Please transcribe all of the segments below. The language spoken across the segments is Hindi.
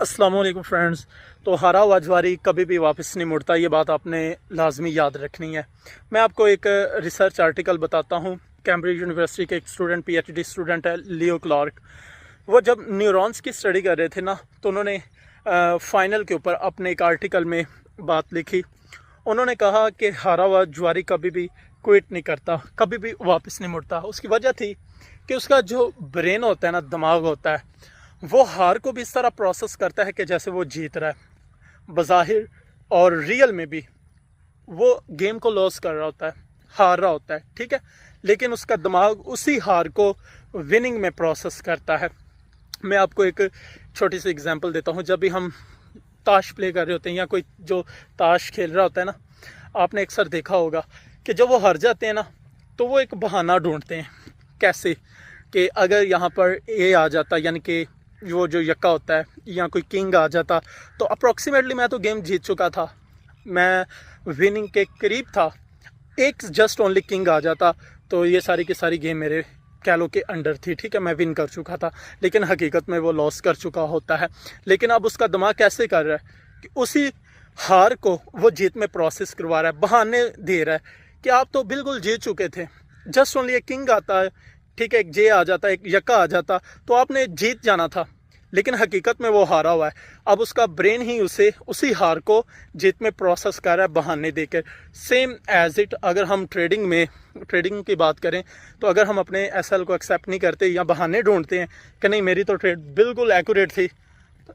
अस्सलाम वालेकुम फ्रेंड्स। तो हारा हुआ ज्वारी कभी भी वापस नहीं मुड़ता, ये बात आपने लाजमी याद रखनी है। मैं आपको एक रिसर्च आर्टिकल बताता हूँ। कैम्ब्रिज यूनिवर्सिटी के एक स्टूडेंट, पीएचडी स्टूडेंट है, लियो क्लार्क। वो जब न्यूरॉन्स की स्टडी कर रहे थे ना, तो उन्होंने फाइनल के ऊपर अपने एक आर्टिकल में बात लिखी। उन्होंने कहा कि हारा हुआ ज्वारी कभी भी क्विट नहीं करता, कभी भी वापस नहीं मुड़ता। उसकी वजह थी कि उसका जो ब्रेन होता है ना, दिमाग होता है, वो हार को भी इस तरह प्रोसेस करता है कि जैसे वो जीत रहा है। बज़ाहिर और रियल में भी वो गेम को लॉस कर रहा होता है, हार रहा होता है, ठीक है, लेकिन उसका दिमाग उसी हार को विनिंग में प्रोसेस करता है। मैं आपको एक छोटी सी एग्जांपल देता हूँ। जब भी हम ताश प्ले कर रहे होते हैं या कोई जो ताश खेल रहा होता है ना, आपने अक्सर देखा होगा कि जब वो हार जाते हैं ना, तो वो एक बहाना ढूंढते हैं। कैसे कि अगर यहाँ पर ए आ जाता, यानी कि वो जो यक्का होता है, या कोई किंग आ जाता, तो अप्रॉक्सीमेटली मैं तो गेम जीत चुका था, मैं विनिंग के करीब था। एक जस्ट ओनली किंग आ जाता तो ये सारी की सारी गेम मेरे कह लो के अंडर थी, ठीक है, मैं विन कर चुका था। लेकिन हकीकत में वो लॉस कर चुका होता है। लेकिन अब उसका दिमाग कैसे कर रहा है कि उसी हार को वो जीत में प्रोसेस करवा रहा है, बहाने दे रहा है कि आप तो बिल्कुल जीत चुके थे, जस्ट ओनली एक किंग आता है, ठीक है, एक जे आ जाता, एक यक्का आ जाता, तो आपने जीत जाना था। लेकिन हकीकत में वो हारा हुआ है। अब उसका ब्रेन ही उसे उसी हार को जीत में प्रोसेस कर रहा है, बहाने देकर। सेम एज इट, अगर हम ट्रेडिंग की बात करें, तो अगर हम अपने एसएल को एक्सेप्ट नहीं करते या बहाने ढूंढते हैं कि नहीं मेरी तो ट्रेड बिल्कुल एक्यूरेट थी,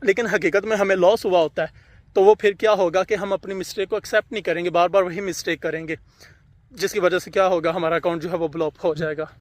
लेकिन हकीकत में हमें लॉस हुआ होता है, तो वो फिर क्या होगा कि हम अपनी मिस्टेक को एक्सेप्ट नहीं करेंगे, बार बार वही मिस्टेक करेंगे, जिसकी वजह से क्या होगा, हमारा अकाउंट जो है वो ब्लॉक हो जाएगा।